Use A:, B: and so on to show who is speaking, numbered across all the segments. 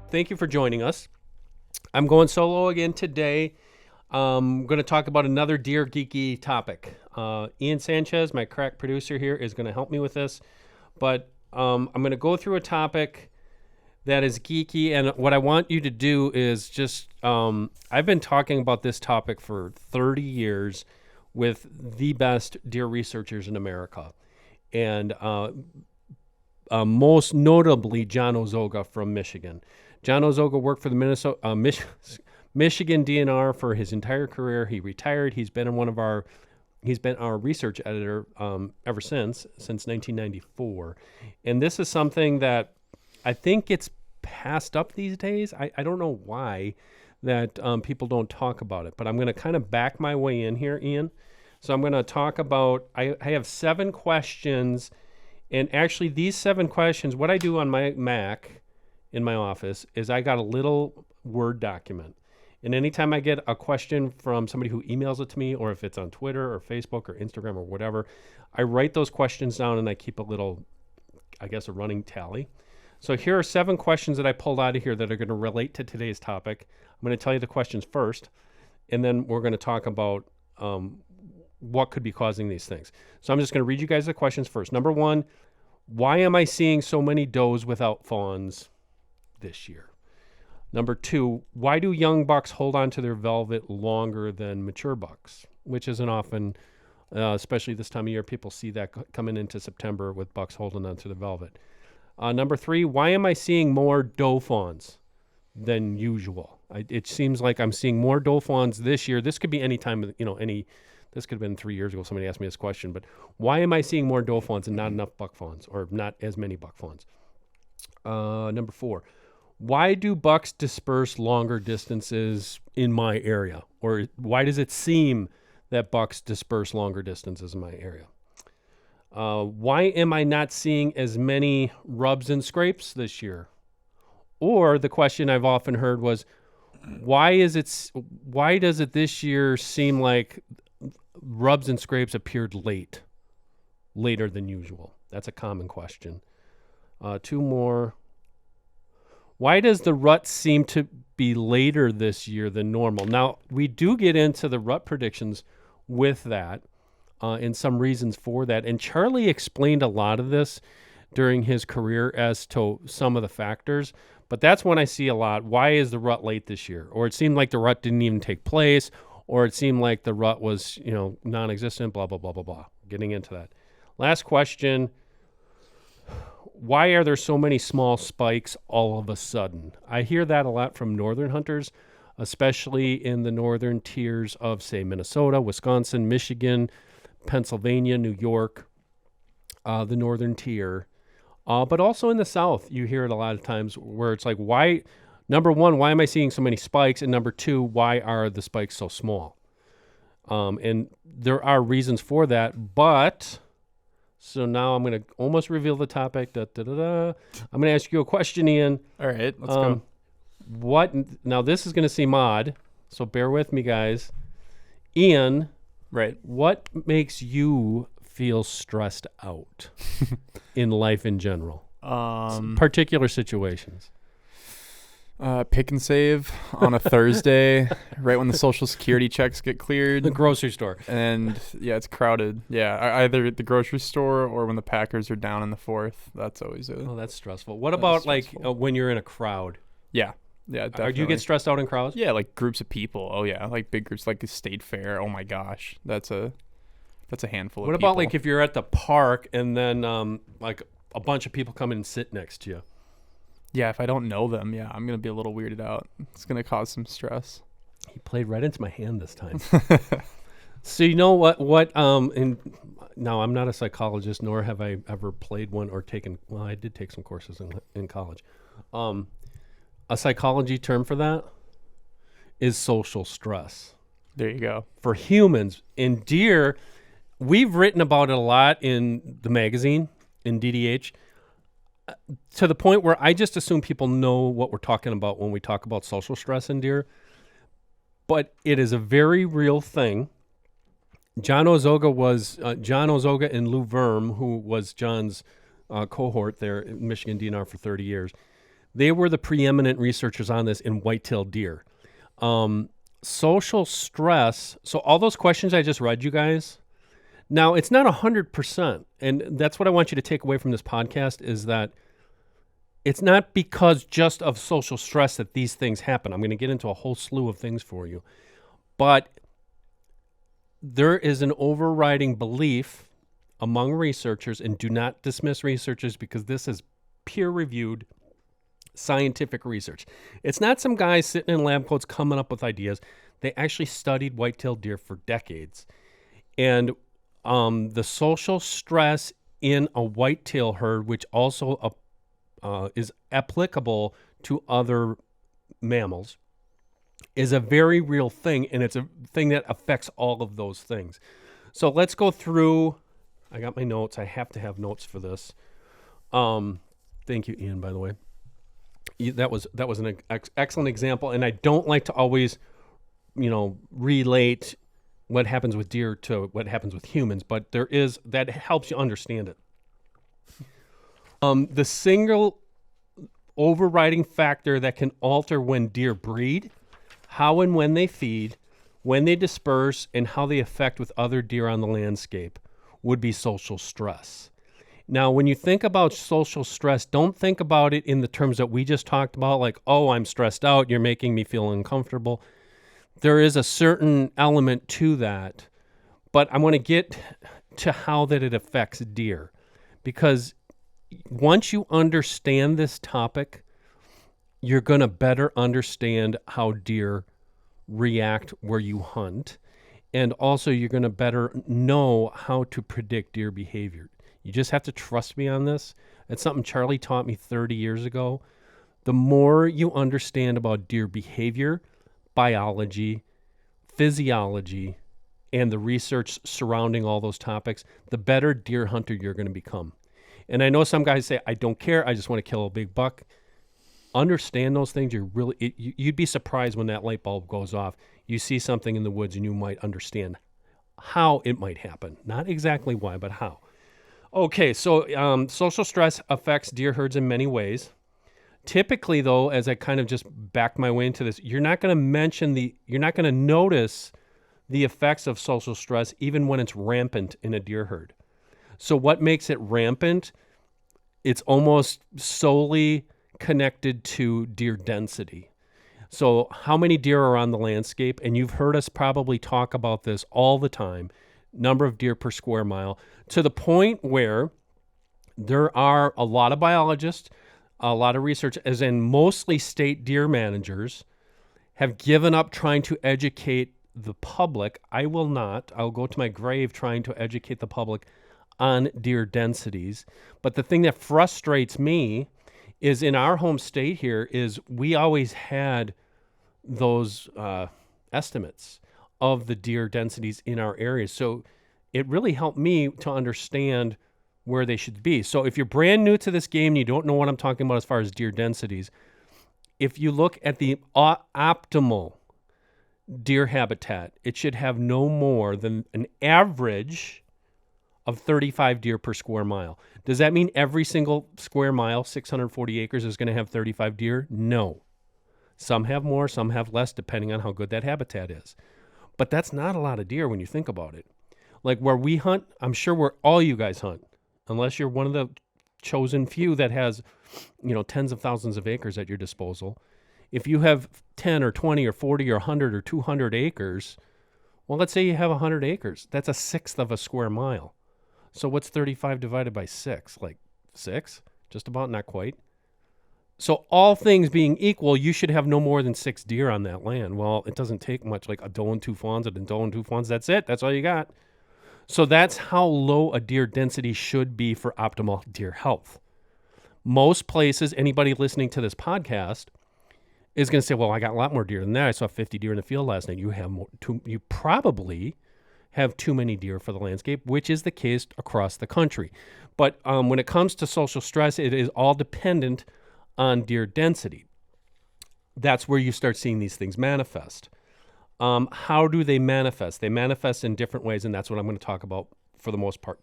A: Thank you for joining us. I'm going solo again today. I'm going to talk about another deer geeky topic. Ian Sanchez, my crack producer here, is going to help me with this. But I'm going to go through a topic that is geeky. And what I want you to do is just, I've been talking about this topic for 30 years with the best deer researchers in America. And most notably, John Ozoga from Michigan. John Ozoga worked for the Michigan DNR for his entire career. He retired. He's been our research editor ever since 1994. And this is something that I think gets passed up these days. I don't know why that people don't talk about it, but I'm going to kind of back my way in here, Ian. So I'm going to talk about, I have 7 questions, and actually these 7 questions, what I do on my Mac in my office is I got a little Word document. And anytime I get a question from somebody who emails it to me, or if it's on Twitter or Facebook or Instagram or whatever, I write those questions down and I keep a little, I guess, a running tally. So here are 7 questions that I pulled out of here that are going to relate to today's topic. I'm going to tell you the questions first, and then we're going to talk about what could be causing these things. So I'm just going to read you guys the questions first. Number 1, why am I seeing so many does without fawns this year? Number 2, why do young bucks hold on to their velvet longer than mature bucks? Which isn't often, especially this time of year, people see that coming into September with bucks holding on to the velvet. Number 3, why am I seeing more doe fawns than usual? It seems like I'm seeing more doe fawns this year. This could be any time, this could have been 3 years ago. Somebody asked me this question, but why am I seeing more doe fawns and not enough buck fawns, or not as many buck fawns? Number 4, why do bucks disperse longer distances in my area? Or why does it seem that bucks disperse longer distances in my area? Why am I not seeing as many rubs and scrapes this year? Or the question I've often heard was, why does it this year seem like rubs and scrapes appeared later than usual? That's a common question. 2 more. Why does the rut seem to be later this year than normal? Now, we do get into the rut predictions with that and some reasons for that. And Charlie explained a lot of this during his career as to some of the factors. But that's when I see a lot. Why is the rut late this year? Or it seemed like the rut didn't even take place. Or it seemed like the rut was, non-existent, blah, blah, blah, blah, blah. Getting into that. Last question. Why are there so many small spikes all of a sudden? I hear that a lot from northern hunters, especially in the northern tiers of, say, Minnesota, Wisconsin, Michigan, Pennsylvania, New York, the northern tier. But also in the south, you hear it a lot of times where it's like, why, number 1, why am I seeing so many spikes? And number 2, why are the spikes so small? And there are reasons for that, but... So now I'm going to almost reveal the topic. I'm going to ask you a question, Ian.
B: All right, let's go.
A: Now this is going to seem odd, so bear with me, guys. Ian,
B: right?
A: What makes you feel stressed out in life in general? Particular situations.
B: Pick and save on a Thursday, right when the Social Security checks get cleared.
A: The grocery store.
B: And, yeah, it's crowded. Yeah, either at the grocery store or when the Packers are down in the 4th. That's always it.
A: Oh, that's stressful. What about, when you're in a crowd?
B: Yeah, definitely.
A: Do you get stressed out in crowds?
B: Yeah, like groups of people. Oh, yeah, like big groups, like the state fair. Oh, my gosh. That's a handful of people.
A: What about, if you're at the park and then, a bunch of people come in and sit next to you?
B: Yeah, if I don't know them, I'm going to be a little weirded out. It's going to cause some stress.
A: He played right into my hand this time. So you know what, and now I'm not a psychologist, nor have I ever played one or taken, well, I did take some courses in college. A psychology term for that is social stress.
B: There you go.
A: For humans, in deer, we've written about it a lot in the magazine, in DDH, to the point where I just assume people know what we're talking about when we talk about social stress in deer. But it is a very real thing. John Ozoga and Lou Verm, who was John's cohort there in Michigan DNR for 30 years. They were the preeminent researchers on this in white-tailed deer. Social stress. So all those questions I just read you guys, now it's not 100%. And that's what I want you to take away from this podcast is that it's not because just of social stress that these things happen. I'm going to get into a whole slew of things for you. But there is an overriding belief among researchers, and do not dismiss researchers because this is peer-reviewed scientific research. It's not some guys sitting in lab coats coming up with ideas. They actually studied white-tailed deer for decades. And the social stress in a whitetail herd, which also is applicable to other mammals, is a very real thing, and it's a thing that affects all of those things. So let's go through. I got my notes. I have to have notes for this. Thank you, Ian, by the way. That was an excellent example, and I don't like to always, relate what happens with deer to what happens with humans, but that helps you understand it. The single overriding factor that can alter when deer breed, how and when they feed, when they disperse, and how they affect with other deer on the landscape would be social stress. Now, when you think about social stress, don't think about it in the terms that we just talked about, like, oh, I'm stressed out, you're making me feel uncomfortable. There is a certain element to that, but I want to get to how that it affects deer, because once you understand this topic, you're going to better understand how deer react where you hunt, and also you're going to better know how to predict deer behavior. You just have to trust me on this. It's something Charlie taught me 30 years ago. The more you understand about deer behavior, biology, physiology, and the research surrounding all those topics, the better deer hunter you're going to become. And I know some guys say, I don't care, I just want to kill a big buck. Understand those things. You'd be surprised when that light bulb goes off. You see something in the woods and you might understand how it might happen. Not exactly why, but how. Okay, so social stress affects deer herds in many ways. Typically, though, as I kind of just backed my way into this, you're not going to notice the effects of social stress even when it's rampant in a deer herd. So what makes it rampant? It's almost solely connected to deer density. So how many deer are on the landscape? And you've heard us probably talk about this all the time, number of deer per square mile, to the point where there are a lot of biologists, a lot of research, as in mostly state deer managers, have given up trying to educate the public. I will not. I'll go to my grave trying to educate the public on deer densities. But the thing that frustrates me is in our home state here is we always had those estimates of the deer densities in our area. So it really helped me to understand where they should be. So if you're brand new to this game and you don't know what I'm talking about as far as deer densities, if you look at the optimal deer habitat, it should have no more than an average of 35 deer per square mile. Does that mean every single square mile, 640 acres, is going to have 35 deer? No. Some have more, some have less, depending on how good that habitat is. But that's not a lot of deer when you think about it. Like where we hunt, I'm sure where all you guys hunt, unless you're one of the chosen few that has, tens of thousands of acres at your disposal. If you have 10 or 20 or 40 or 100 or 200 acres, well, let's say you have 100 acres. That's a sixth of a square mile. So what's 35 divided by 6? Like 6? Just about, not quite. So all things being equal, you should have no more than 6 deer on that land. Well, it doesn't take much, like a doe and 2 fawns, and a doe and 2 fawns. That's it. That's all you got. So that's how low a deer density should be for optimal deer health. Most places, anybody listening to this podcast is going to say, well, I got a lot more deer than that. I saw 50 deer in the field last night. You probably have too many deer for the landscape, which is the case across the country. But when it comes to social stress, it is all dependent on deer density. That's where you start seeing these things manifest. How do they manifest? They manifest in different ways, and that's what I'm going to talk about for the most part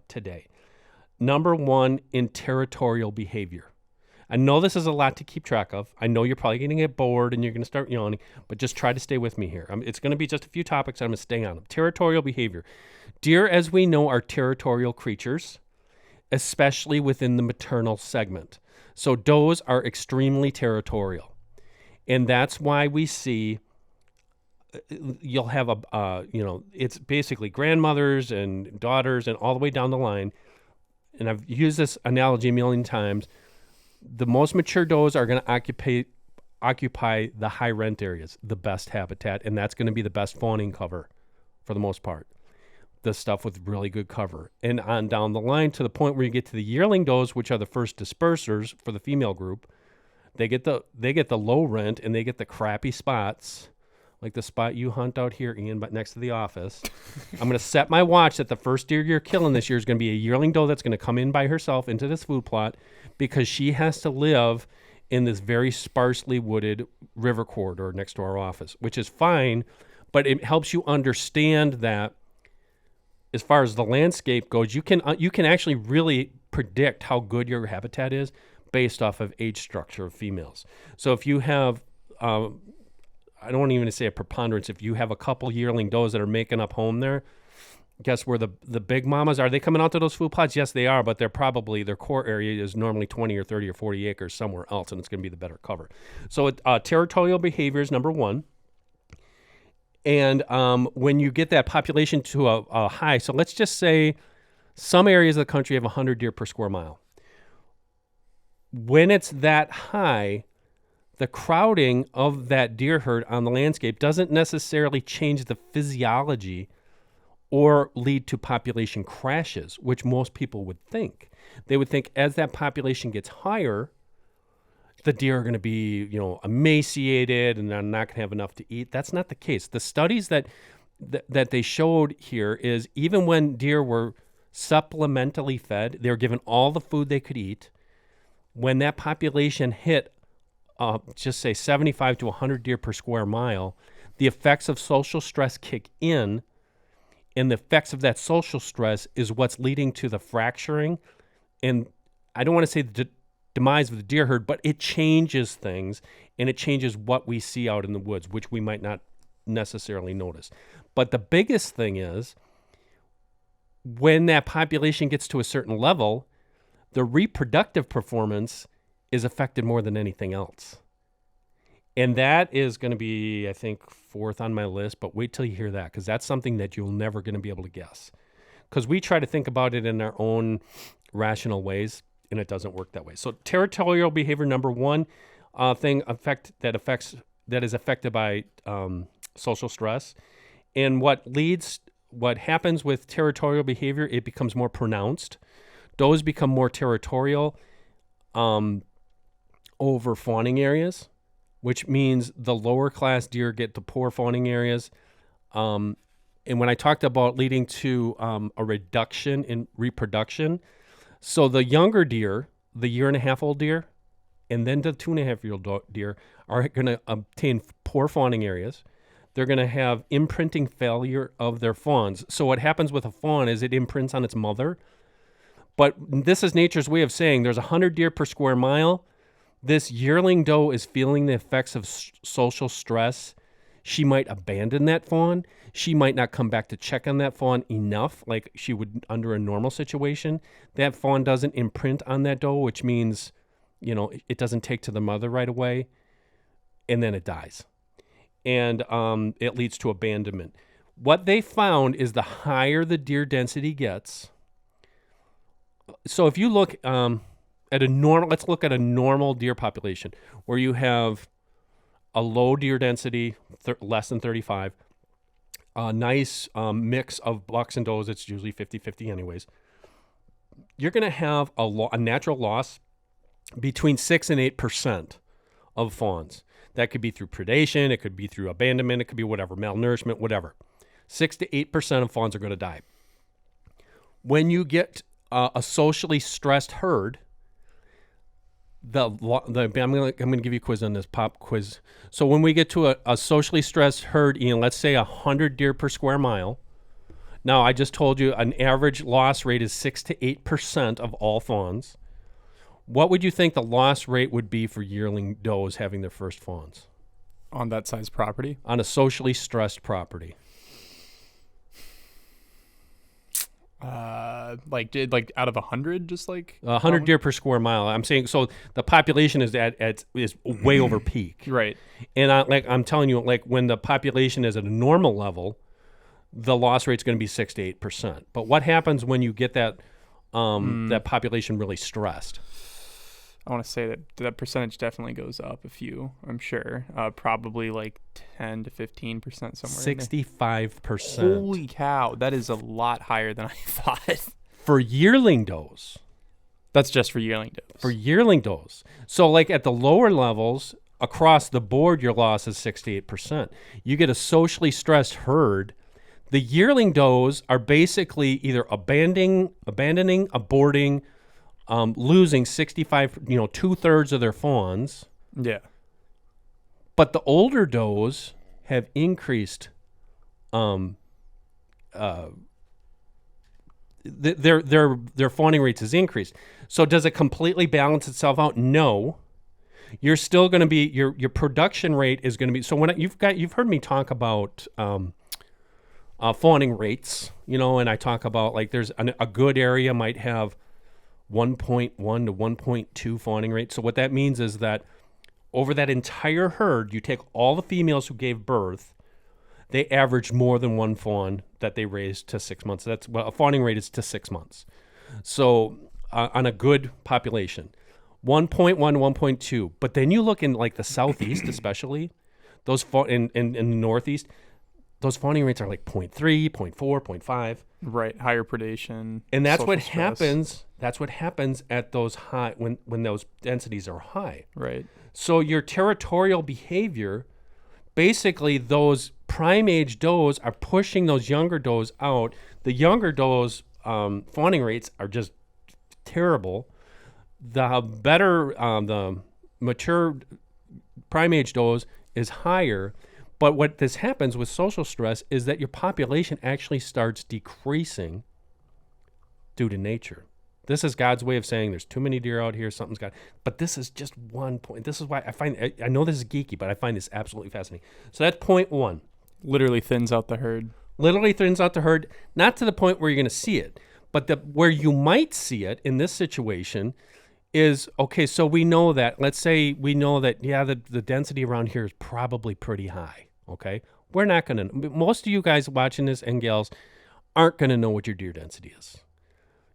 A: today. Number one, in territorial behavior. I know this is a lot to keep track of. I know you're probably going to get bored and you're going to start yawning, but just try to stay with me here. It's going to be just a few topics. I'm going to stay on them. Territorial behavior. Deer, as we know, are territorial creatures, especially within the maternal segment. So does are extremely territorial. And that's why we see you'll have it's basically grandmothers and daughters and all the way down the line. And I've used this analogy a million times. The most mature does are going to occupy the high rent areas, the best habitat, and that's going to be the best fawning cover for the most part. The stuff with really good cover. And on down the line to the point where you get to the yearling does, which are the first dispersers for the female group, they get the low rent and they get the crappy spots, like the spot you hunt out here, Ian, but next to the office. I'm going to set my watch that the first deer you're killing this year is going to be a yearling doe that's going to come in by herself into this food plot because she has to live in this very sparsely wooded river corridor next to our office, which is fine, but it helps you understand that as far as the landscape goes, you can actually really predict how good your habitat is based off of age structure of females. So if you have, I don't want to even say a preponderance, if you have a couple yearling does that are making up home there, guess where the big mamas are? They coming out to those food plots? Yes, they are, but they're probably, their core area is normally 20 or 30 or 40 acres somewhere else, and it's going to be the better cover. So territorial behavior is number one. And when you get that population to a high, so let's just say some areas of the country have 100 deer per square mile. When it's that high, the crowding of that deer herd on the landscape doesn't necessarily change the physiology or lead to population crashes, which most people would think. They would think as that population gets higher, the deer are going to be, emaciated and they're not going to have enough to eat. That's not the case. The studies that they showed here is even when deer were supplementally fed, they were given all the food they could eat. When that population hit, just say 75 to 100 deer per square mile, the effects of social stress kick in, and the effects of that social stress is what's leading to the fracturing. And I don't want to say the demise of the deer herd, but it changes things, and it changes what we see out in the woods, which we might not necessarily notice. But the biggest thing is when that population gets to a certain level, the reproductive performance is affected more than anything else. And that is going to be, I think, fourth on my list, but wait till you hear that, because that's something that you're never going to be able to guess. Because we try to think about it in our own rational ways, and it doesn't work that way. So territorial behavior, number one thing that is affected by social stress. And what happens with territorial behavior, it becomes more pronounced. Does become more territorial over fawning areas, which means the lower class deer get the poor fawning areas. And when I talked about leading to a reduction in reproduction, so the younger deer, the 1.5-year-old deer, and then the 2.5-year-old deer are going to obtain poor fawning areas. They're going to have imprinting failure of their fawns. So what happens with a fawn is it imprints on its mother. But this is nature's way of saying there's 100 deer per square mile. This yearling doe is feeling the effects of social stress. She might abandon that fawn. She might not come back to check on that fawn enough like she would under a normal situation. That fawn doesn't imprint on that doe, which means, it doesn't take to the mother right away, and then it dies. And it leads to abandonment. What they found is the higher the deer density gets. So if you look let's look at a normal deer population where you have a low deer density, less than 35, a nice mix of bucks and does. It's usually 50-50 anyways. You're going to have a natural loss between 6 and 8% of fawns. That could be through predation. It could be through abandonment. It could be whatever, malnourishment, whatever. 6 to 8% of fawns are going to die. When you get a socially stressed herd, I'm going to give you a quiz on this, pop quiz. So when we get to a socially stressed herd, let's say 100 deer per square mile. Now, I just told you an average loss rate is 6 to 8% of all fawns. What would you think the loss rate would be for yearling does having their first fawns
B: On that size property?
A: on a socially stressed property?
B: Like out of 100, just like
A: 100 deer per square mile. I'm saying, so the population is is way over peak.
B: right.
A: And I'm telling you, like when the population is at a normal level, the loss rate is going to be 6 to 8%. But what happens when you get that that population really stressed?
B: I want to say that percentage definitely goes up I'm sure. Probably like 10 to 15% somewhere.
A: 65%.
B: Holy cow. That is a lot higher than I thought.
A: For yearling does.
B: That's just for yearling does.
A: For yearling does. So like at the lower levels, across the board, your loss is 68%. You get a socially stressed herd. The yearling does are basically either abandoning, aborting, losing 65, 2/3 of their fawns.
B: Yeah.
A: But the older does have increased. Their fawning rates has increased. So does it completely balance itself out? No. You're still going to be your production rate is going to be. So when you've heard me talk about fawning rates, and I talk about like there's a good area might have 1.1 to 1.2 fawning rate. So what that means is that over that entire herd, you take all the females who gave birth, they average more than one fawn that they raised to 6 months. A fawning rate is to 6 months. So on a good population, 1.1, 1.2. But then you look in like the southeast, especially those in the northeast, those fawning rates are like 0.3, 0.4, 0.5.
B: Right, higher predation.
A: And that's what
B: stress.
A: happens. That's what happens at those high when those densities are high.
B: Right.
A: So your territorial behavior, basically those prime age does are pushing those younger does out. The younger does fawning rates are just terrible. The better the mature prime age does is higher. But what this happens with social stress is that your population actually starts decreasing due to nature. This is God's way of saying there's too many deer out here, something's got. But this is just one point. This is why I know this is geeky, but I find this absolutely fascinating. So that's point one.
B: Literally thins out the herd.
A: Literally thins out the herd, not to the point where you're going to see it, but where you might see it in this situation is, okay, so we know that, let's say we know that, the density around here is probably pretty high, okay? We're not going to, most of you guys watching this and gals aren't going to know what your deer density is.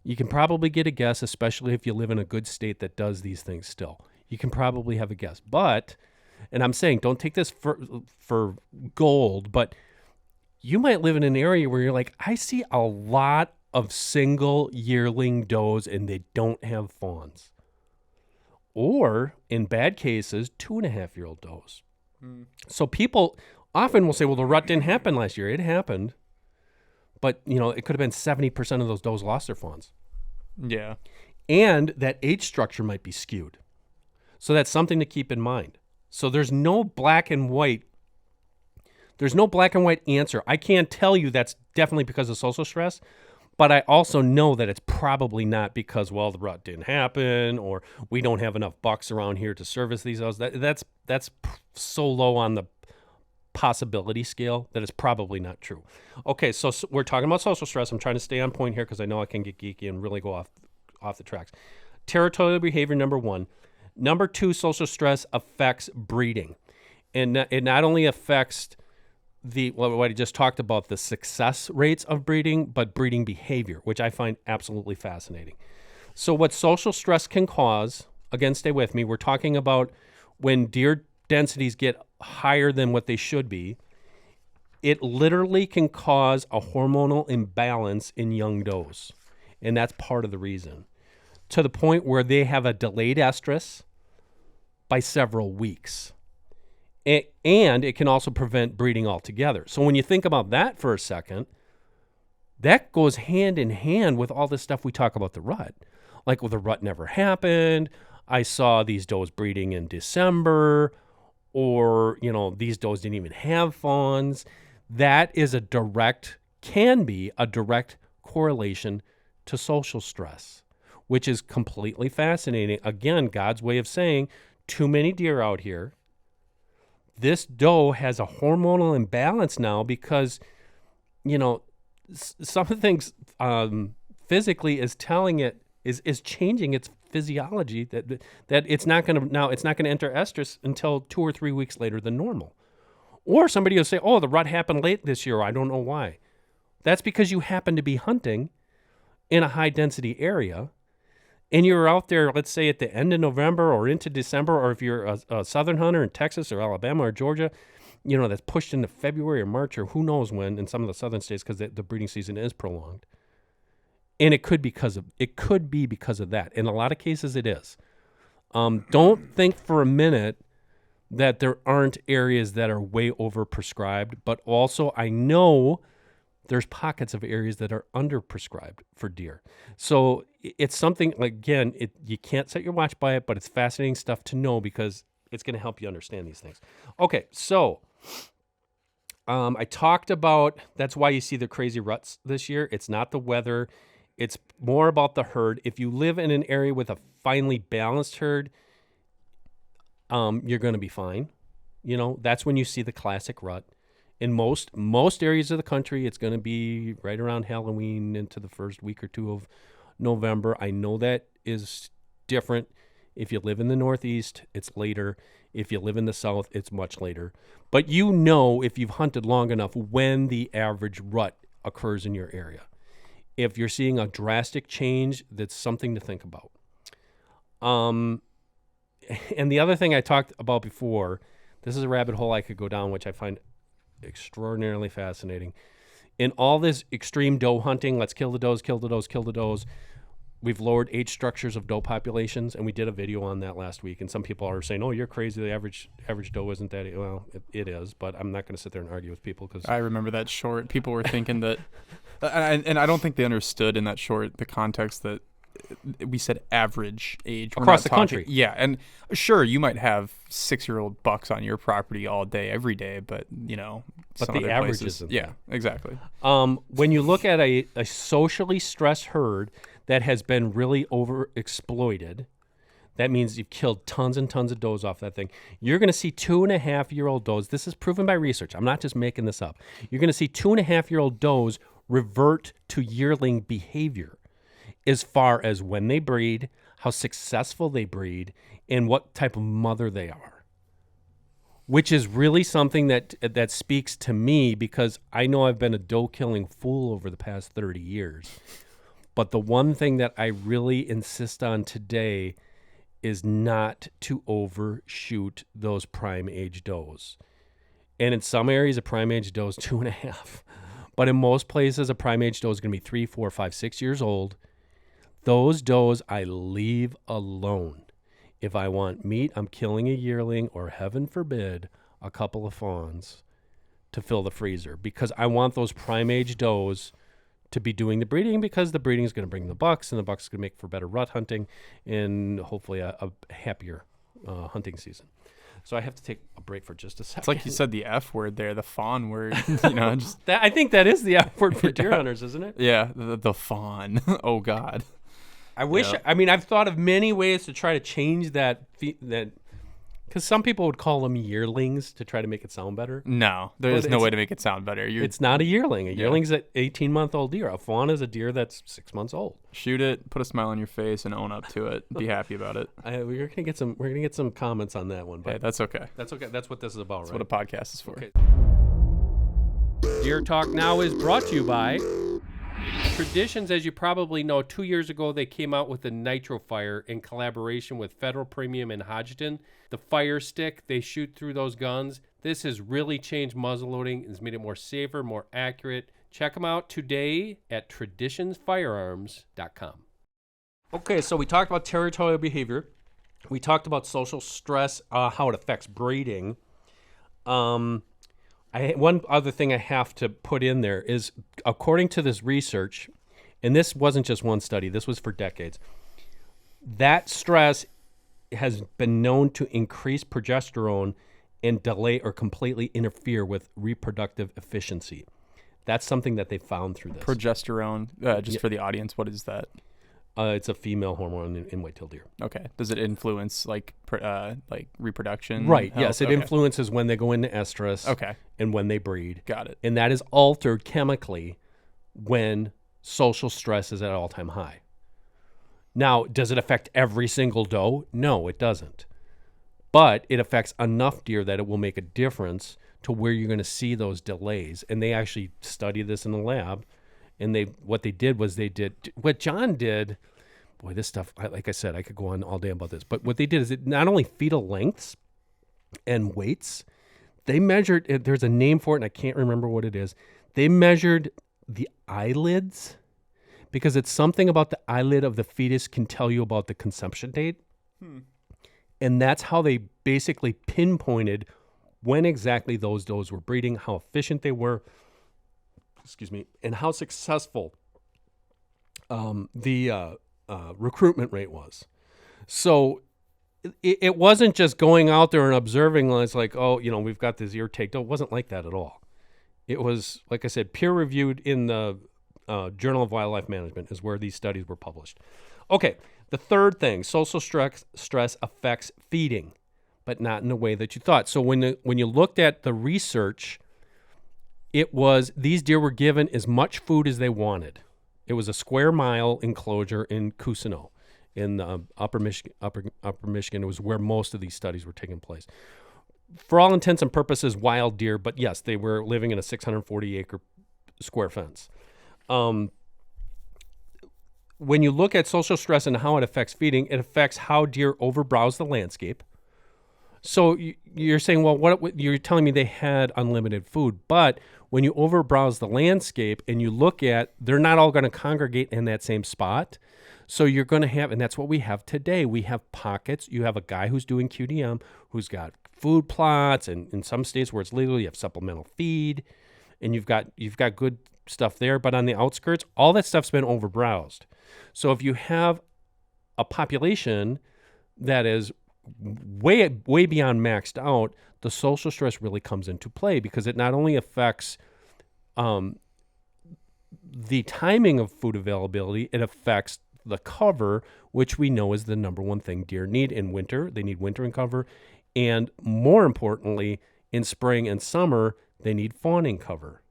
A: You can probably get a guess, especially if you live in a good state that does these things still. You can probably have a guess. But, and I'm saying, don't take this for gold, but you might live in an area where you're like, I see a lot of single yearling does and they don't have fawns. Or, in bad cases, 2.5-year-old does. So people often will say, well, the rut didn't happen last year. It happened. But, it could have been 70% of those does lost their fawns.
B: Yeah.
A: And that age structure might be skewed. So that's something to keep in mind. So there's no black and white. There's no black and white answer. I can't tell you that's definitely because of social stress, but I also know that it's probably not because, well, the rut didn't happen or we don't have enough bucks around here to service these does. That's so low on the possibility scale that it's probably not true. Okay, so we're talking about social stress. I'm trying to stay on point here because I know I can get geeky and really go off the tracks. Territorial behavior, number one. Number two, social stress affects breeding. And it not only affects what I just talked about, the success rates of breeding, but breeding behavior, which I find absolutely fascinating. So what social stress can cause, again, stay with me, we're talking about when deer densities get higher than what they should be, it literally can cause a hormonal imbalance in young does. And that's part of the reason. To the point where they have a delayed estrus by several weeks. And it can also prevent breeding altogether. So when you think about that for a second, that goes hand in hand with all this stuff we talk about the rut. Like, well, the rut never happened. I saw these does breeding in December, or, these does didn't even have fawns. That is can be a direct correlation to social stress, which is completely fascinating. Again, God's way of saying, too many deer out here. This doe has a hormonal imbalance now because, some of the things physically is telling it, is changing its physiology that it's not going to enter estrus until 2 or 3 weeks later than normal. Or somebody will say, oh, the rut happened late this year. I don't know why. That's because you happen to be hunting in a high density area and you're out there, let's say at the end of November or into December, or if you're a southern hunter in Texas or Alabama or Georgia, that's pushed into February or March or who knows when in some of the southern states because the breeding season is prolonged. And it could be because of that. In a lot of cases, it is. Don't think for a minute that there aren't areas that are way overprescribed, but also I know there's pockets of areas that are underprescribed for deer. So it's something, again, you can't set your watch by it, but it's fascinating stuff to know because it's going to help you understand these things. Okay, so I talked about, that's why you see the crazy ruts this year. It's not the weather. It's more about the herd. If you live in an area with a finely balanced herd, you're going to be fine. That's when you see the classic rut. In most areas of the country, it's going to be right around Halloween into the first week or two of November. I know that is different. If you live in the Northeast, it's later. If you live in the South, it's much later. But if you've hunted long enough, when the average rut occurs in your area. If you're seeing a drastic change, that's something to think about. And the other thing I talked about before, this is a rabbit hole I could go down, which I find extraordinarily fascinating. In all this extreme doe hunting, let's kill the does, we've lowered age structures of doe populations, and we did a video on that last week. And some people are saying, "Oh, you're crazy. The average doe isn't that." Well, it is, but I'm not going to sit there and argue with people because
B: I remember that short. People were thinking that, and I don't think they understood in that short the context that we said average age
A: across the country.
B: Yeah, and sure, you might have 6-year-old bucks on your property all day, every day, but
A: but the average isn't.
B: Yeah, exactly.
A: When you look at a socially stressed herd that has been really overexploited, that means you've killed tons and tons of does off that thing. You're going to see 2.5-year-old does. This is proven by research. I'm not just making this up. You're going to see 2.5-year-old does revert to yearling behavior as far as when they breed, how successful they breed, and what type of mother they are. Which is really something that speaks to me because I know I've been a doe-killing fool over the past 30 years. But the one thing that I really insist on today is not to overshoot those prime age does. And in some areas, a prime age doe is 2.5. But in most places, a prime age doe is going to be 3, 4, 5, 6 years old. Those does I leave alone. If I want meat, I'm killing a yearling or, heaven forbid, a couple of fawns to fill the freezer because I want those prime age does to be doing the breeding because the breeding is going to bring the bucks and the bucks are going to make for better rut hunting and hopefully a happier hunting season. So I have to take a break for just a second.
B: It's like you said the F word there, the fawn word.
A: I think that is the F word for deer hunters, isn't it?
B: Yeah, the fawn. Oh, God.
A: I wish. Yeah. I mean, I've thought of many ways to try to change that because some people would call them yearlings to try to make it sound better.
B: No, there's no way to make it sound better.
A: It's not a yearling. A yearling's an 18-month-old deer. A fawn is a deer that's 6 months old.
B: Shoot it, put a smile on your face, and own up to it. Be happy about it.
A: We're gonna get some comments on that one. But
B: hey, that's okay.
A: That's okay. That's what this is about,
B: that's
A: right?
B: That's what a podcast is for.
A: Okay. Deer Talk Now is brought to you by Traditions. As you probably know, 2 years ago they came out with the Nitro Fire in collaboration with Federal Premium and Hodgdon. The fire stick, they shoot through those guns. This has really changed muzzleloading and has made it more safer, more accurate. Check them out today at traditionsfirearms.com. Okay, so we talked about territorial behavior. We talked about social stress, how it affects breeding. One other thing I have to put in there is, according to this research, and this wasn't just one study, this was for decades, that stress has been known to increase progesterone and delay or completely interfere with reproductive efficiency. That's something that they found through this.
B: Progesterone, for the audience, what is that?
A: It's a female hormone in whitetail deer.
B: Okay. Does it influence like reproduction?
A: Right.
B: health?
A: Yes, it
B: Okay.
A: influences when they go into estrus
B: Okay.
A: and when they breed.
B: Got it.
A: And that is altered chemically when social stress is at all-time high. Now, does it affect every single doe? No, it doesn't. But it affects enough deer that it will make a difference to where you're going to see those delays. And they actually studied this in the lab. And what John did, boy, this stuff, like I said, I could go on all day about this. But what they did is it not only fetal lengths and weights, they measured, there's a name for it, and I can't remember what it is. They measured the eyelids, because it's something about the eyelid of the fetus can tell you about the conception date. And that's how they basically pinpointed when exactly those does were breeding, how efficient they were, and how successful the recruitment rate was. So it wasn't just going out there and observing. It's like, oh, we've got this ear take. No, it wasn't like that at all. It was, like I said, peer-reviewed in the Journal of Wildlife Management is where these studies were published. Okay, the third thing, social stress affects feeding, but not in the way that you thought. So when you looked at the research, it was these deer were given as much food as they wanted. It was a square mile enclosure in Cousino in the upper Michigan. It was where most of these studies were taking place. For all intents and purposes, wild deer, but yes, they were living in a 640-acre square fence. When you look at social stress and how it affects feeding, it affects how deer overbrowse the landscape. So you're saying, well, what you're telling me they had unlimited food, but when you overbrowse the landscape and you look at, they're not all going to congregate in that same spot. So you're going to have, and that's what we have today. We have pockets. You have a guy who's doing QDM who's got food plots, and in some states where it's legal, you have supplemental feed, and you've got good stuff there. But on the outskirts, all that stuff's been overbrowsed. So if you have a population that is way beyond maxed out, the social stress really comes into play, because it not only affects the timing of food availability, it affects the cover, which we know is the number one thing deer need in winter. They need wintering cover. And more importantly, in spring and summer, they need fawning cover.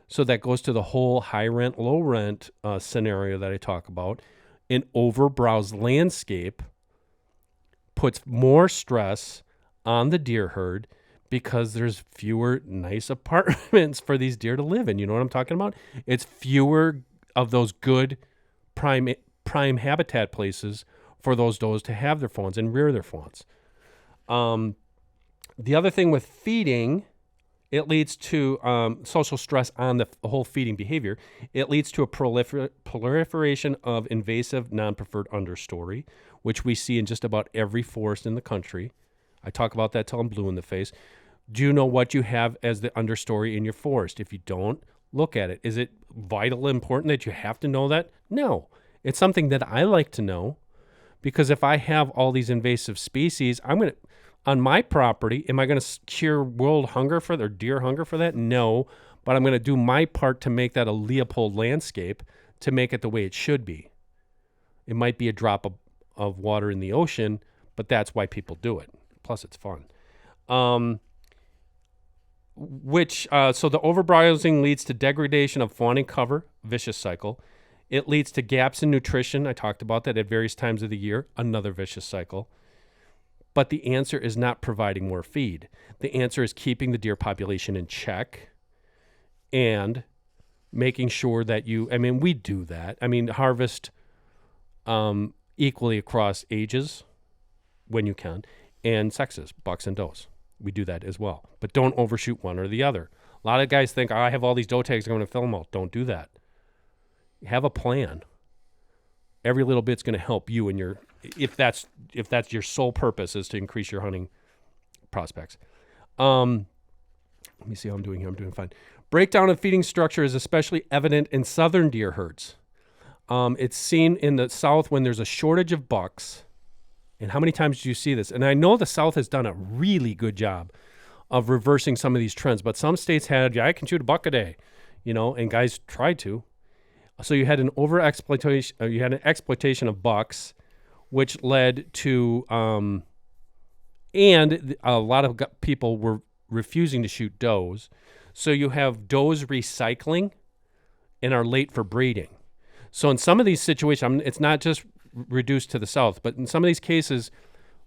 A: So that goes to the whole high rent, low rent scenario that I talk about. An overbrowsed landscape puts more stress on the deer herd because there's fewer nice apartments for these deer to live in. You know what I'm talking about? It's fewer of those good prime habitat places for those does to have their fawns and rear their fawns. The other thing with feeding, it leads to social stress on the whole feeding behavior. It leads to a proliferation of invasive non-preferred understory, which we see in just about every forest in the country. I talk about that till I'm blue in the face. Do you know what you have as the understory in your forest? If you don't, look at it. Is it vital important that you have to know that? No. It's something that I like to know, because if I have all these invasive species, on my property, am I going to cure world hunger or deer hunger for that? No, but I'm going to do my part to make that a Leopold landscape, to make it the way it should be. It might be a drop of water in the ocean, but that's why people do it. Plus, it's fun. So the overbrowsing leads to degradation of fawning cover, vicious cycle. It leads to gaps in nutrition. I talked about that at various times of the year, another vicious cycle. But the answer is not providing more feed. The answer is keeping the deer population in check and making sure that we do that. Harvest equally across ages when you can, and sexes, bucks and does. We do that as well. But don't overshoot one or the other. A lot of guys think, I have all these doe tags, I'm going to fill them out. Don't do that. Have a plan. Every little bit's going to help you in your, if that's your sole purpose, is to increase your hunting prospects. Let me see how I'm doing here. I'm doing fine. Breakdown of feeding structure is especially evident in southern deer herds. It's seen in the South when there's a shortage of bucks. And how many times do you see this? And I know the South has done a really good job of reversing some of these trends, but some states had, I can shoot a buck a day, and guys tried to. So you had an exploitation of bucks, which led to, and a lot of people were refusing to shoot does. So you have does recycling and are late for breeding. So in some of these situations, it's not just reduced to the south, but in some of these cases,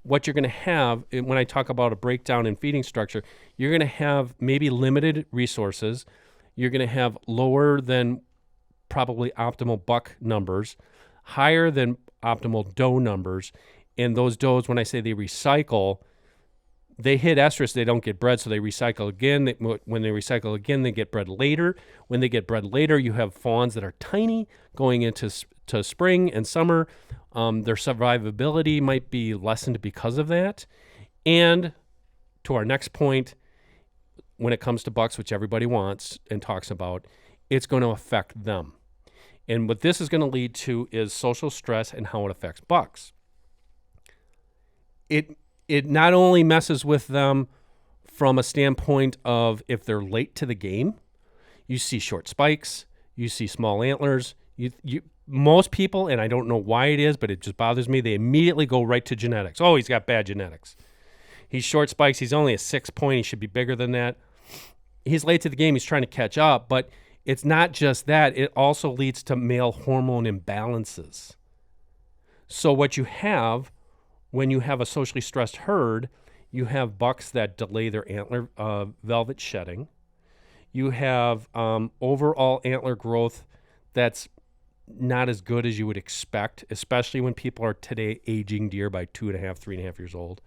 A: what you're going to have, when I talk about a breakdown in feeding structure, you're going to have maybe limited resources. You're going to have lower than probably optimal buck numbers, higher than optimal doe numbers. And those does, when I say they recycle, they hit estrus, they don't get bred, so they recycle again. When they recycle again, they get bred later. When they get bred later, you have fawns that are tiny going into spring and summer. Their survivability might be lessened because of that. And to our next point, when it comes to bucks, which everybody wants and talks about, it's going to affect them. And what this is going to lead to is social stress and how it affects bucks. It not only messes with them from a standpoint of if they're late to the game, you see short spikes, you see small antlers. Most people, and I don't know why it is, but it just bothers me, they immediately go right to genetics. Oh, he's got bad genetics. He's short spikes. He's only a 6 point. He should be bigger than that. He's late to the game. He's trying to catch up, but it's not just that. It also leads to male hormone imbalances. So what you have when you have a socially stressed herd, you have bucks that delay their antler velvet shedding. You have overall antler growth that's not as good as you would expect, especially when people are today aging deer by 2.5, 3.5 years old,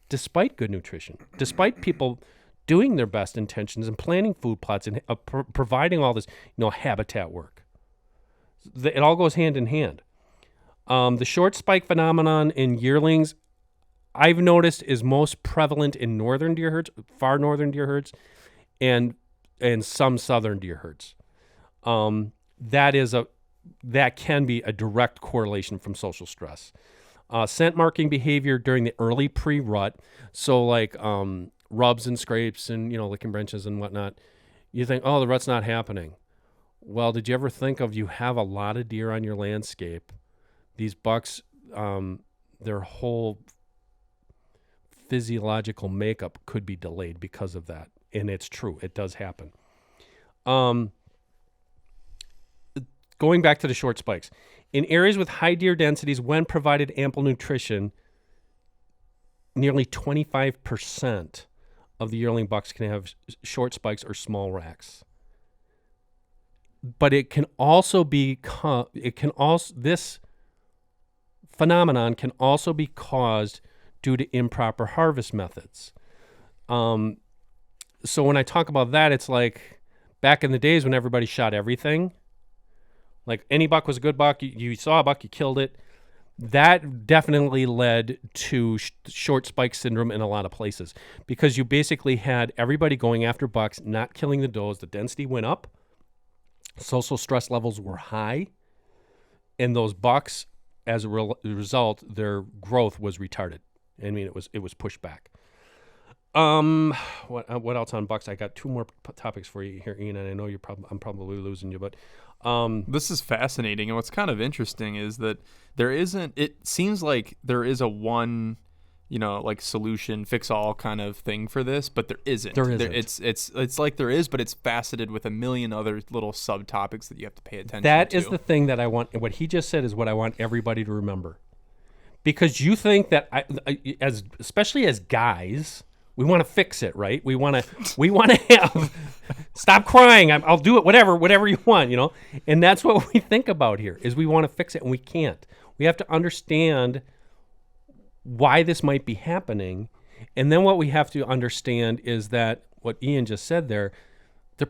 A: despite good nutrition, despite people doing their best intentions and planning food plots and providing all this, habitat work. It all goes hand in hand. The short spike phenomenon in yearlings, I've noticed, is most prevalent in northern deer herds, far northern deer herds, and some southern deer herds. That can be a direct correlation from social stress. Scent marking behavior during the early pre-rut, so like rubs and scrapes and licking branches and whatnot. You think, oh, the rut's not happening. Well, did you ever think of, you have a lot of deer on your landscape? These bucks, their whole physiological makeup could be delayed because of that. And it's true. It does happen. Going back to the short spikes. In areas with high deer densities, when provided ample nutrition, nearly 25% of the yearling bucks can have short spikes or small racks. But it can also be, this phenomenon can also be caused due to improper harvest methods. So when I talk about that, it's like back in the days when everybody shot everything, like any buck was a good buck. You saw a buck, you killed it. That definitely led to short spike syndrome in a lot of places, because you basically had everybody going after bucks, not killing the does. The density went up. Social stress levels were high. And those bucks, as a result, their growth was retarded. I mean, it was pushed back. What else on bucks? I got two more topics for you here, Ian, and I know I'm probably losing you, but
B: this is fascinating. And what's kind of interesting is that it seems like there is a one, like solution, fix all kind of thing for this, but there isn't.
A: There isn't.
B: It's like there is, but it's faceted with a million other little subtopics that you have to pay attention to.
A: That is the thing that I want. What he just said is what I want everybody to remember, because you think that especially as guys, we want to fix it, right? We want to have stop crying. I'll do it. Whatever you want, And that's what we think about here is we want to fix it, and we can't. We have to understand why this might be happening, and then what we have to understand is that what Ian just said there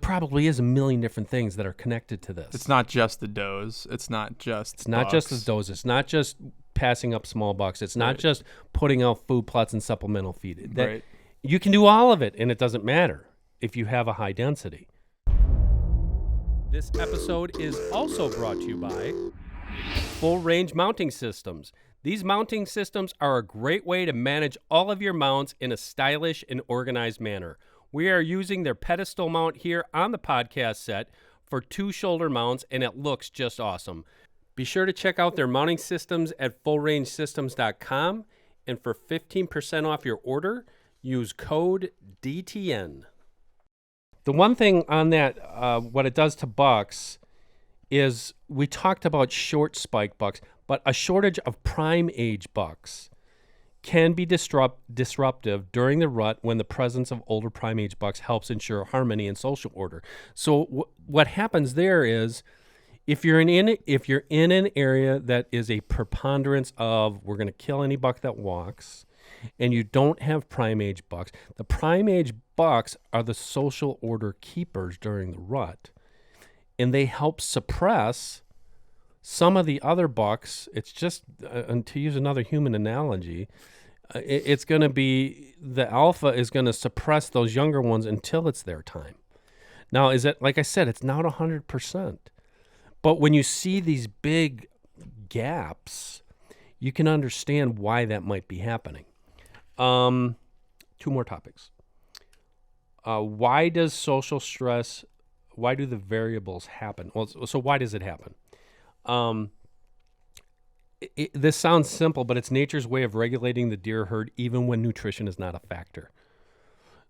A: probably is a million different things that are connected to this.
B: It's not just the does. It's not just
A: the does. It's not just passing up small bucks. It's not just putting out food plots and supplemental feed.
B: Right.
A: You can do all of it, and it doesn't matter if you have a high density. This episode is also brought to you by Full Range Mounting Systems. These mounting systems are a great way to manage all of your mounts in a stylish and organized manner. We are using their pedestal mount here on the podcast set for 2 shoulder mounts, and it looks just awesome. Be sure to check out their mounting systems at fullrangesystems.com, and for 15% off your order, use code DTN. The one thing on that, what it does to bucks, is we talked about short spike bucks, but a shortage of prime age bucks can be disruptive during the rut when the presence of older prime age bucks helps ensure harmony and social order. So what happens there is, if you're in an area that is a preponderance of we're going to kill any buck that walks, and you don't have prime age bucks, the prime age bucks are the social order keepers during the rut, and they help suppress some of the other bucks. It's just, to use another human analogy, it's going to be the alpha is going to suppress those younger ones until it's their time. Now, is it, like I said, it's not 100%. But when you see these big gaps, you can understand why that might be happening. 2 more topics. Why does social stress, why do the variables happen? Well, so why does it happen? This sounds simple, but it's nature's way of regulating the deer herd even when nutrition is not a factor.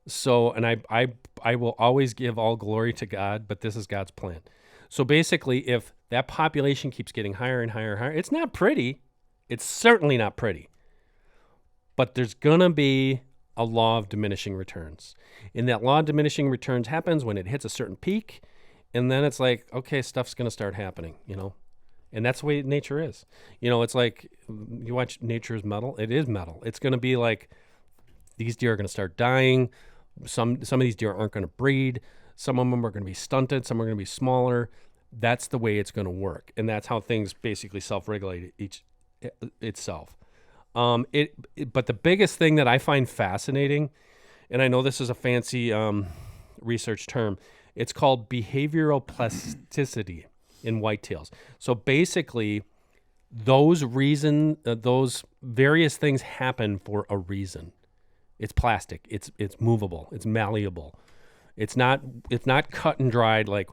A: So, and I will always give all glory to God, but this is God's plan. So basically, if that population keeps getting higher and higher and higher, it's not pretty. It's certainly not pretty. But there's going to be a law of diminishing returns. And that law of diminishing returns happens when it hits a certain peak, and then it's like, okay, stuff's going to start happening, And that's the way nature is. It's like you watch Nature's Metal. It is metal. It's going to be like these deer are going to start dying. Some of these deer aren't going to breed. Some of them are going to be stunted. Some are going to be smaller. That's the way it's going to work. And that's how things basically self-regulate itself. But the biggest thing that I find fascinating, and I know this is a fancy research term, it's called behavioral plasticity in whitetails. So basically, those various things happen for a reason. It's plastic. It's movable. It's malleable. It's not cut and dried like,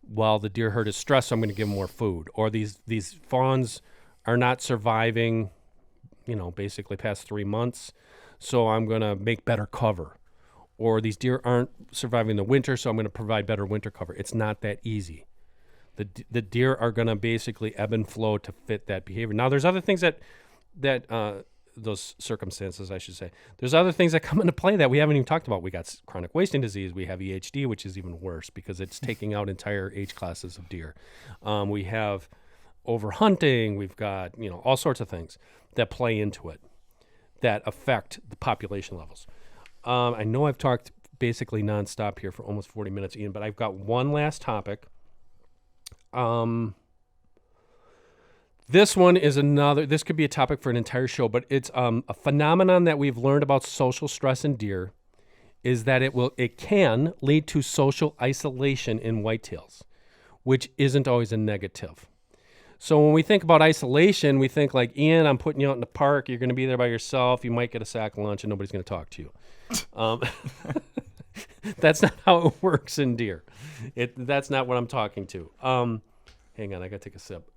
A: well, the deer herd is stressed, so I'm going to give them more food. Or these fawns are not surviving, basically past 3 months, so I'm going to make better cover. Or these deer aren't surviving the winter, so I'm going to provide better winter cover. It's not that easy. The deer are going to basically ebb and flow to fit that behavior. Now, there's other things that those circumstances, I should say. There's other things that come into play that we haven't even talked about. We got chronic wasting disease. We have EHD, which is even worse because it's taking out entire age classes of deer. We have overhunting. We've got, all sorts of things that play into it that affect the population levels. I know I've talked basically nonstop here for almost 40 minutes, Ian, but I've got one last topic. This one is this could be a topic for an entire show, but it's a phenomenon that we've learned about social stress in deer is that it can lead to social isolation in whitetails, which isn't always a negative. So when we think about isolation, we think like, Ian, I'm putting you out in the park. You're going to be there by yourself. You might get a sack of lunch and nobody's going to talk to you. That's not how it works in deer. That's not what I'm talking to. Hang on, I got to take a sip.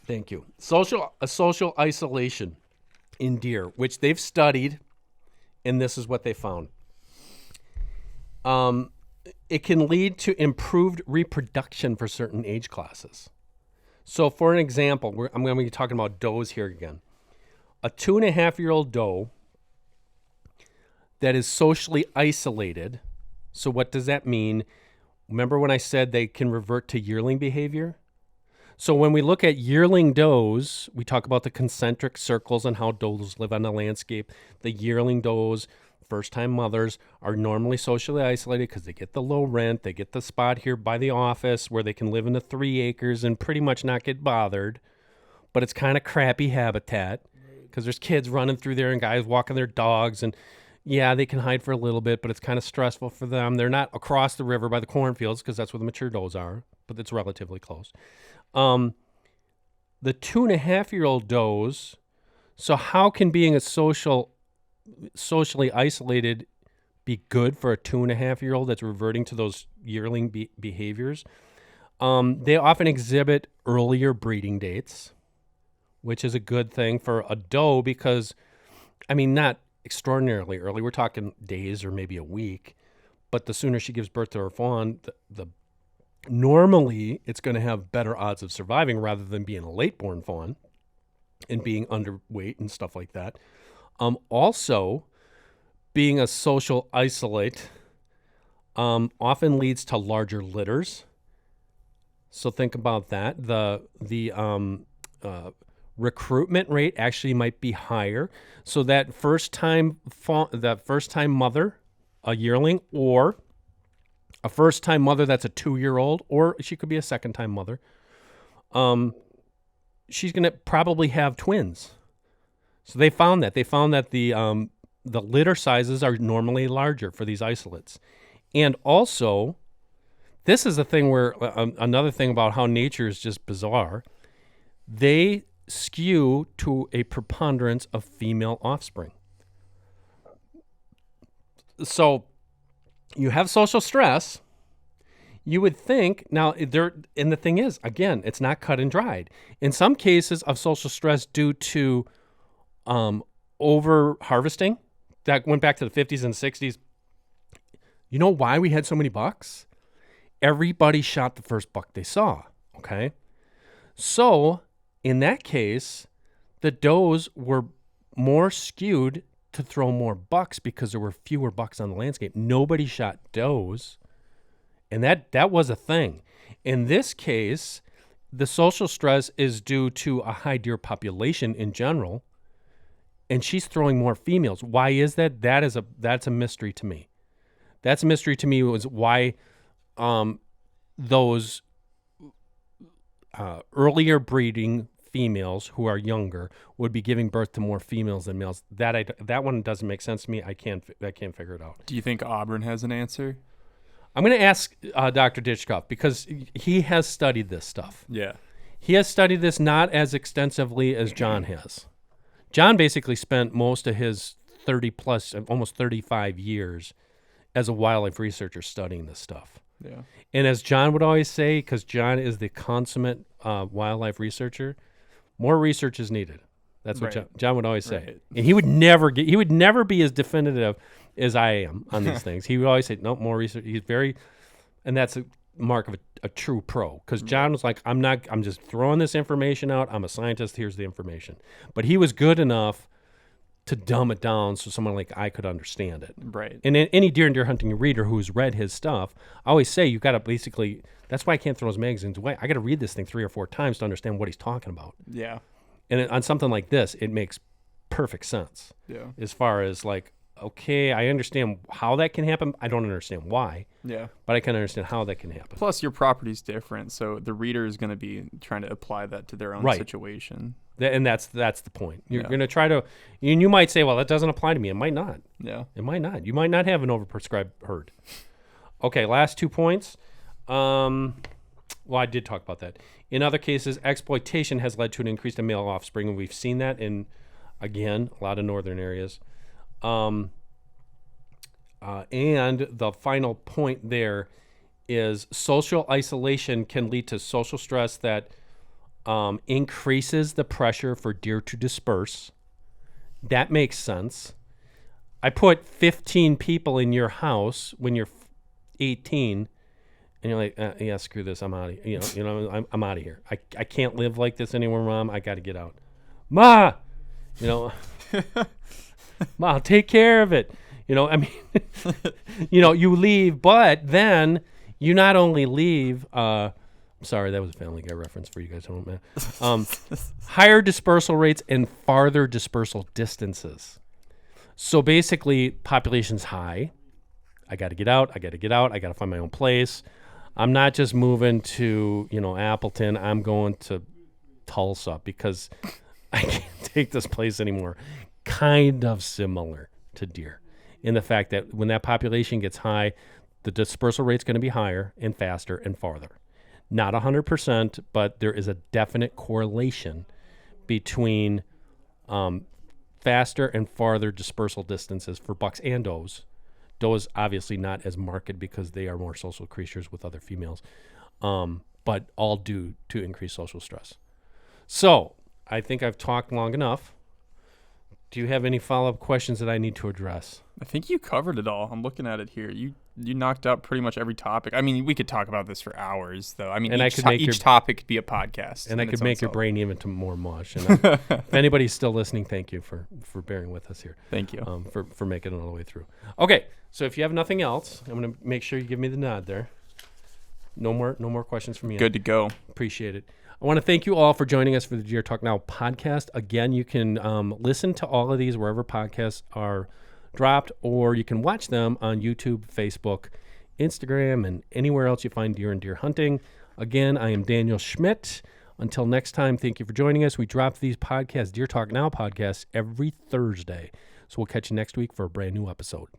A: Thank you. Social isolation in deer, which they've studied, and this is what they found. It can lead to improved reproduction for certain age classes. So for an example, I'm going to be talking about does here again. A 2.5-year-old doe that is socially isolated. So what does that mean? Remember when I said they can revert to yearling behavior? So when we look at yearling does, we talk about the concentric circles and how does live on the landscape. The yearling does, first-time mothers, are normally socially isolated because they get the low rent. They get the spot here by the office where they can live in the 3 acres and pretty much not get bothered. But it's kind of crappy habitat because there's kids running through there and guys walking their dogs. And yeah, they can hide for a little bit, but it's kind of stressful for them. They're not across the river by the cornfields because that's where the mature does are, but it's relatively close. The 2.5-year-old does, so how can being a socially isolated be good for a 2.5-year-old that's reverting to those yearling behaviors. They often exhibit earlier breeding dates, which is a good thing for a doe because, I mean, not extraordinarily early. We're talking days or maybe a week. But the sooner she gives birth to her fawn, the normally it's going to have better odds of surviving rather than being a late-born fawn and being underweight and stuff like that. Also, being a social isolate often leads to larger litters. So think about that. The recruitment rate actually might be higher. So that first time mother, a yearling, or a first-time mother that's a 2-year-old, or she could be a second-time mother, she's going to probably have twins. So they found that. They found that the litter sizes are normally larger for these isolates. And also, this is a thing where, another thing about how nature is just bizarre, they skew to a preponderance of female offspring. So you have social stress. You would think now and the thing is, again, it's not cut and dried. In some cases of social stress due to over harvesting, that went back to the 50s and 60s. You know why we had so many bucks? Everybody shot the first buck they saw. Okay, so in that case, the does were more skewed to throw more bucks because there were fewer bucks on the landscape. Nobody shot does, and that was a thing. In this case, the social stress is due to a high deer population in general, and she's throwing more females. Why is that? That's a mystery to me. That's a mystery to me was why those earlier breeding females who are younger would be giving birth to more females than males. That one doesn't make sense to me. I can't figure it out.
B: Do you think Auburn has an answer?
A: I'm going to ask Dr. Ditchkoff because he has studied this stuff.
B: Yeah.
A: He has studied this not as extensively as John has. John basically spent most of his 30 plus, almost 35 years as a wildlife researcher studying this stuff.
B: Yeah.
A: And as John would always say, because John is the consummate wildlife researcher, more research is needed. That's what John would always say. Right. And he would never be as definitive as I am on these things. He would always say, no, more research. He's very, and that's a mark of a true pro. Because John was like, I'm just throwing this information out. I'm a scientist. Here's the information. But he was good enough to dumb it down so someone like I could understand it.
B: Right.
A: And any deer and deer hunting reader who's read his stuff, I always say you've got to basically, that's why I can't throw his magazines away. I got to read this thing 3 or 4 times to understand what he's talking about.
B: Yeah.
A: And on something like this, it makes perfect sense.
B: Yeah.
A: As far as like, okay, I understand how that can happen. I don't understand why.
B: Yeah.
A: But I can understand how that can happen.
B: Plus, your property's different, so the reader is going to be trying to apply that to their own situation.
A: And that's the point. You're going to try to, and you might say, well, that doesn't apply to me. It might not.
B: Yeah.
A: It might not. You might not have an overprescribed herd. Okay, last 2 points. Well, I did talk about that. In other cases, exploitation has led to an increase in male offspring, and we've seen that in, again, a lot of northern areas. And the final point there is social isolation can lead to social stress that increases the pressure for deer to disperse. That makes sense. I put 15 people in your house when you're 18, and you're like, yeah, screw this. I'm out of here. I'm out of here. I can't live like this anymore, Mom. I got to get out. Ma, Ma, take care of it. You leave, but then you not only leave. Sorry, that was a Family Guy reference for you guys. Higher dispersal rates and farther dispersal distances. So basically, population's high. I got to get out. I got to find my own place. I'm not just moving to, Appleton. I'm going to Tulsa because I can't take this place anymore. Kind of similar to deer in the fact that when that population gets high, the dispersal rate's going to be higher and faster and farther. Not 100%, but there is a definite correlation between faster and farther dispersal distances for bucks and does Does obviously not as marked because they are more social creatures with other females, but all due to increased social stress. So I think I've talked long enough. Do you have any follow-up questions that I need to address?
B: I think you covered it all. I'm looking at it here. You knocked out pretty much every topic. I mean, we could talk about this for hours, though. I mean,
A: And
B: each topic could be a podcast.
A: And I could make your brain even to more mush. And if anybody's still listening, thank you for bearing with us here.
B: Thank you.
A: For making it all the way through. Okay, so if you have nothing else, I'm going to make sure you give me the nod there. No more questions from you.
B: Good to go.
A: Appreciate it. I want to thank you all for joining us for the Deer Talk Now podcast. Again, you can listen to all of these wherever podcasts are dropped, or you can watch them on YouTube, Facebook, Instagram, and anywhere else you find deer and deer hunting. Again, I am Daniel Schmidt. Until next time, thank you for joining us. We drop these podcasts, Deer Talk Now podcasts, every Thursday. So we'll catch you next week for a brand new episode.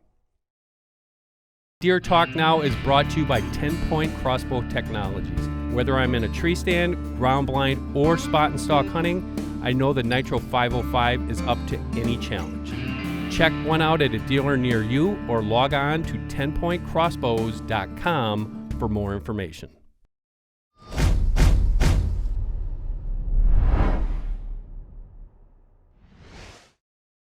A: Deer Talk Now is brought to you by 10-Point Crossbow Technologies. Whether I'm in a tree stand, ground blind, or spot and stalk hunting, I know the Nitro 505 is up to any challenge. Check one out at a dealer near you or log on to 10pointcrossbows.com for more information.